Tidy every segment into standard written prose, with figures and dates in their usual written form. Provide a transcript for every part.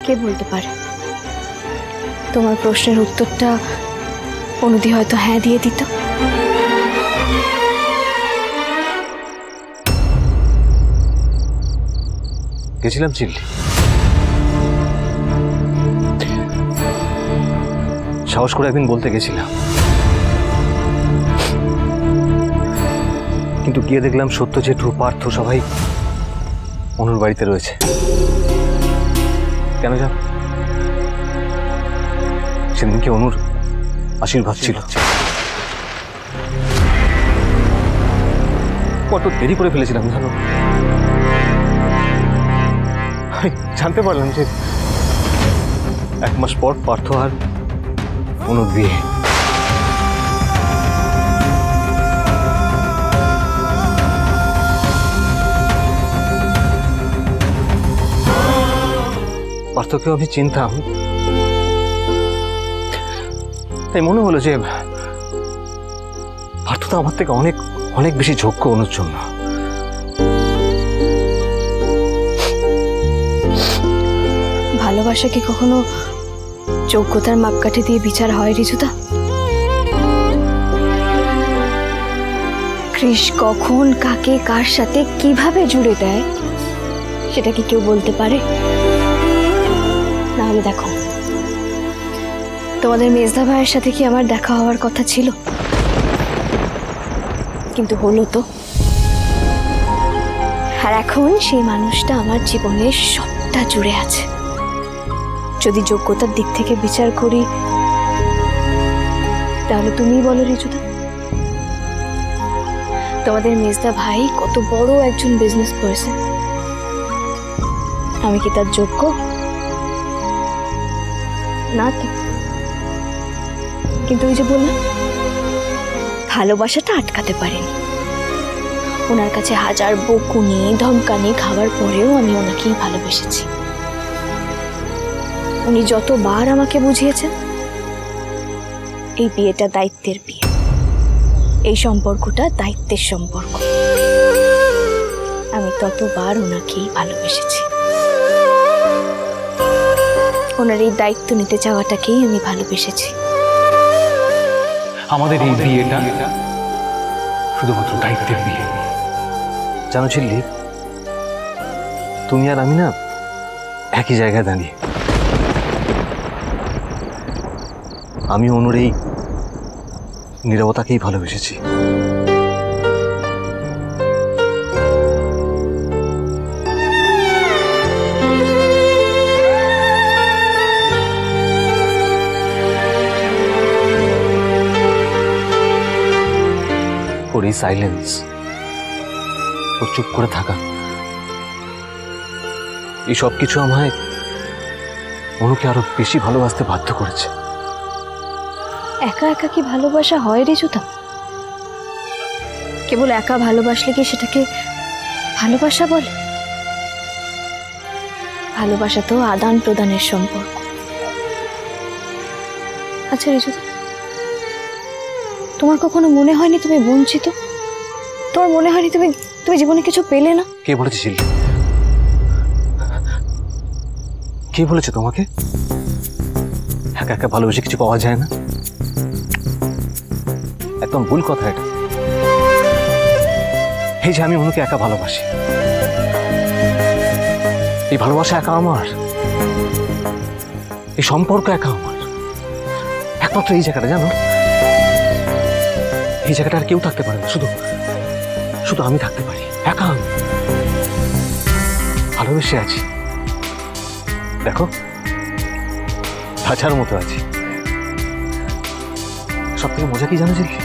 কে বলতে পারে? তোমার প্রশ্নের উত্তরটা অনুদি হয়তো হ্যাঁ দিয়ে দিত। গেছিলাম চিল্লি, সাহস করে একদিন বলতে গেছিলাম, কিন্তু গিয়ে দেখলাম সত্য জেঠু পার্থ সবাই অনুর বাড়িতে রয়েছে। কেন জানো? সেদিনকে অনুর আশীর্বাদ ছিল। কত দেরি করে ফেলেছিলাম জানো? জানতে পারলাম যে 1 মাস পর পার্থ আর অনুর বিয়ে। পার্থকেও আমি চিনতাম, তাই মনে হলো যে পার্থ তো আমার থেকে অনেক অনেক বেশি যোগ্য অনুর জন্য। ভালোবাসা কি কখনো যোগ্যতার মাপকাঠি দিয়ে বিচার হয় রিজুদা? কৃষ কখন কাকে কার সাথে কিভাবে জুড়ে দেয় সেটা কি কেউ বলতে পারে? নাহলে দেখো, তোমাদের মেজদা ভাইয়ের সাথে কি আমার দেখা হওয়ার কথা ছিল? কিন্তু হলো তো। আর এখন সেই মানুষটা আমার জীবনে সবটা জুড়ে আছে। যদি যোগ্যতার দিক থেকে বিচার করি তাহলে তুমিই বলো রিজুদা, তোমাদের মেজদা ভাই কত বড় একজন বিজনেস পার্সন, আমি কি তার যোগ্য? না তো। কিন্তু ওই যে বললাম, ভালোবাসাটা আটকাতে পারিনি। ওনার কাছে হাজার বকুনি ধমকানি খাওয়ার পরেও আমি ওনাকেই ভালোবেসেছি। উনি যতবার আমাকে বুঝিয়েছেন এই বিয়েটা দায়িত্বের বিয়ে, এই সম্পর্কটা দায়িত্বের সম্পর্ক, আমি ততবার ওনাকেই ভালোবেসেছি। ওনার এই দায়িত্ব নিতে চাওয়াটাকেই আমি ভালোবেসেছি। আমাদের এই বিয়েটা শুধুমাত্র দায়িত্বের বিয়ে। জানো চিল্লি, তুমি আর আমি না একই জায়গায় দাঁড়িয়ে। আমি অনুর এই নীরবতাকেই ভালোবেসেছি। ওর এই সাইলেন্স, ওর চুপ করে থাকা, এই সব কিছু আমায় অনুকে আরো বেশি ভালোবাসতে বাধ্য করেছে। একা একা কি ভালোবাসা হয় রিজুদা? কেবল একা ভালোবাসলে কি সেটাকে ভালোবাসা বলে? ভালোবাসা তো আদান প্রদানের সম্পর্ক। আচ্ছা রিজুদা, তোমার কখনো মনে হয়নি তুমি বঞ্চিত? তোমার মনে হয়নি তুমি তুমি জীবনে কিছু পেলে না? কে বলেছে চিল্লি? কে বলেছে তোমাকে একা একা ভালোবেসে কিছু পাওয়া যায় না? একদম ভুল কথা এটা। এই যে আমি অনুকে একা ভালোবাসি, এই ভালোবাসা একা আমার, এই সম্পর্ক একা আমার, একমাত্র এই জায়গাটা। জানো, এই জায়গাটা আর কেউ থাকতে পারে না, শুধু শুধু আমি থাকতে পারি। একা আমি ভালোবেসে আছি, দেখো খাঁচার মতো আছি। সব থেকে মজা কি জানো চিল্লি?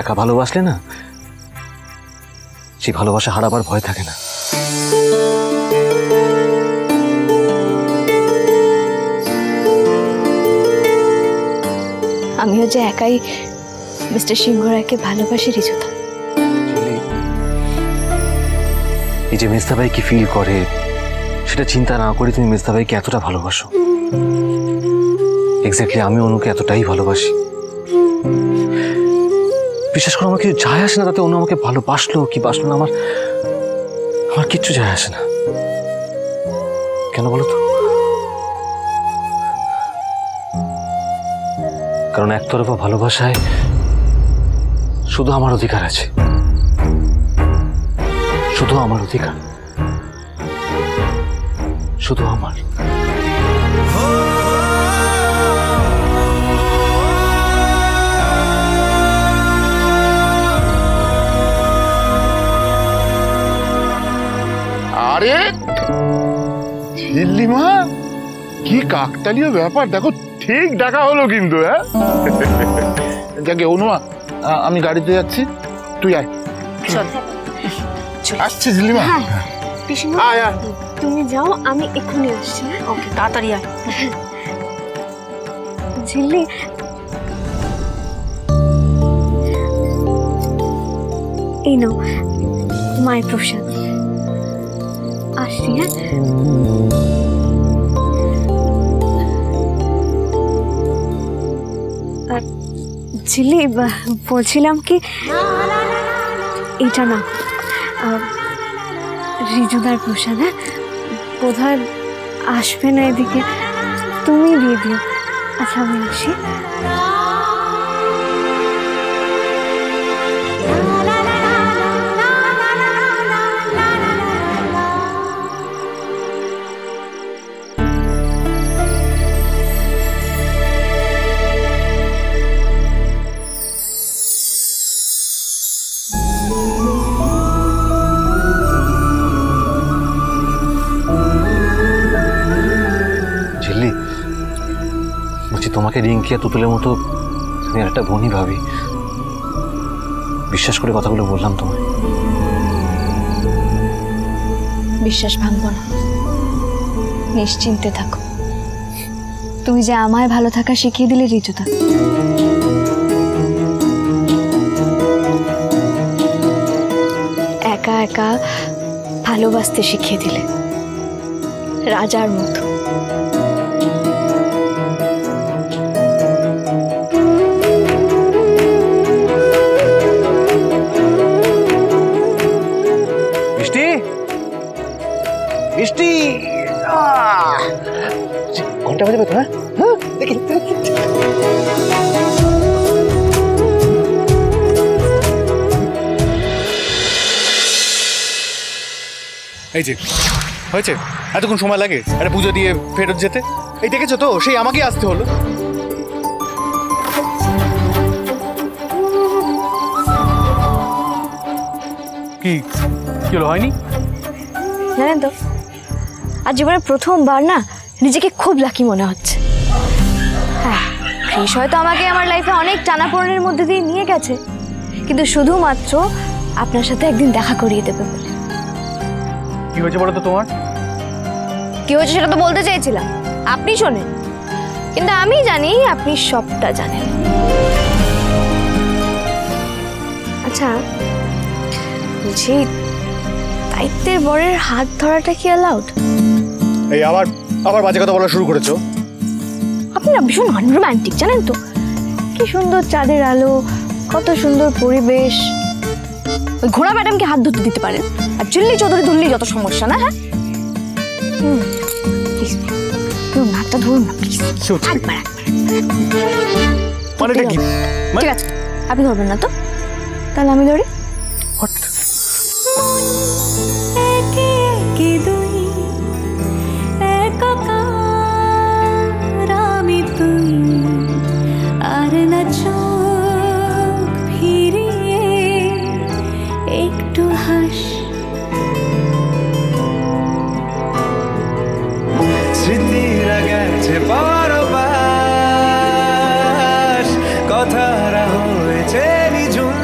একা ভালোবাসলে না সেই ভালোবাসা হারাবার ভয় থাকে না। আমিও যে একাই মিস্টার সিংহরায়কে ভালোবাসি রিজুদা। এই যে মেজদা ভাই কি ফিল করে সেটা চিন্তা না করে তুমি মেজদা ভাইকে এতটা ভালোবাসো। এক্স্যাক্টলি আমি অনুকে এতটাই ভালোবাসি। বিশেষ করে আমার কিছু যায় আসে না তাতে অনু আমাকে ভালোবাসলো কি বাসলো না, আমার কিচ্ছু যায় আসে না। কেন বলো তো? কারণ একতরফা ভালোবাসায় শুধু আমার অধিকার আছে, শুধু আমার অধিকার, শুধু আমার। আরে ঝিল্লিমা, কি কাকতালীয় ব্যাপার! দেখো ঠিক ডাকা হলো কিন্তু। হ্যাঁ যাকে অনুমা, আমি গাড়িতে যাচ্ছি, তুই আয়। আসছে ঝিল্লিমা। পিসিমা আয় আয়। তুমি যাও, আমি এক্ষুনি আসছি। ওকে, তাড়াতাড়ি আয়। ঝিল্লি, এই নাও মায়ের প্রসাদ। আসছি। হ্যাঁ, আর ঝিল্লি, বলছিলাম কি, এটা না রিজুদার প্রসাদ। হ্যাঁ, বোধহয় আসবে না এদিকে, তুমি দিয়ে দিও। আচ্ছা, আমি আসি। ঝিল্লি, বলছি তোমাকে রিঙ্কি আর তুতুলের মতো আমি একটা বোনই ভাবি। বিশ্বাস করে কথাগুলো বললাম তোমায়। বিশ্বাস ভাঙবো না, নিশ্চিন্তে থাকো। তুমি যে আমায় ভালো থাকা শিখিয়ে দিলে রিজুদা, একা একা ভালোবাসতে শিখিয়ে দিলে রাজার মতো। মিষ্টি, মিষ্টি, ঘন্টা বাজে তো? হ্যাঁ, দেখি। এই যে হয়েছে, এতক্ষণ সময় লাগে একটা পুজো দিয়ে ফেরত যেতে? এই দেখেছো তো, সেই আমাকেই আসতে হলো। কি কি হলো, হয়নি? জানেন তো, আজ জীবনে প্রথমবার না নিজেকে খুব লাকি মনে হচ্ছে। হ্যাঁ, ক্রিস হয়তো আমাকে আমার লাইফে অনেক টানাপোড়েনের মধ্যে দিয়ে নিয়ে গেছে, কিন্তু শুধুমাত্র আপনার সাথে একদিন দেখা করিয়ে দেবে বলে। কি হয়েছে বলো তো তোমার? কি হয়েছে সেটা তো বলতে চাইছিলাম, আপনি শোনেন, কিন্তু আমি জানি আপনি সবটা জানেন। আচ্ছা বলছি, দায়িত্বের বরের হাত ধরাটা কি অ্যালাউড? এই আবার আবার বাজে কথা বলা শুরু করেছো। আপনি না ভীষণ আনরোম্যান্টিক, জানেন তো? কি সুন্দর চাঁদের আলো, কত সুন্দর পরিবেশ, ওই ঘোড়া ম্যাডামকে হাত ধরতে দিতে পারেন, আর চিল্লি চৌধুরী ধরলেই যত সমস্যা না। হ্যাঁ, হাতটা ধরুন না প্লিজ। মানে কি? ঠিক আছে, আপনি ধরবেন না তো, তাহলে আমি ধরি। আর না চোখ ফিরিয়ে একটু হাস, স্মৃতিরা গেছে পরবাস, কথারা হয়েছে নিঝুম,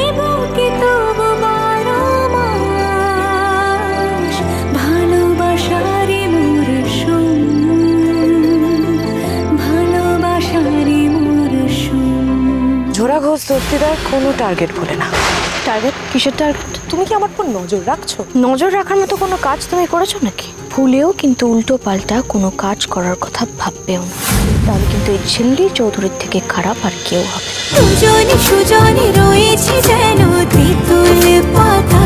এবং কি তবু 12 মাস ভালোবাসারই মরশুম, ভালোবাসারই মরশুম। ঝোড়া ঘোষ দস্তিদার কোনো টার্গেট বলে না। টার্গেট? কিসের টার্গেট? তুমি কি আমার উপর নজর রাখছো? নজর রাখার মতো কোনো কাজ তুমি করেছো নাকি? ভুলেও কিন্তু উল্টো পাল্টা কোনো কাজ করার কথা ভাববেও না, তাহলে কিন্তু এই ঝিল্লি চৌধুরীর থেকে খারাপ আর কেউ হবে। দুজনে সুজনে রয়েছে যেন তেঁতুল পাতা।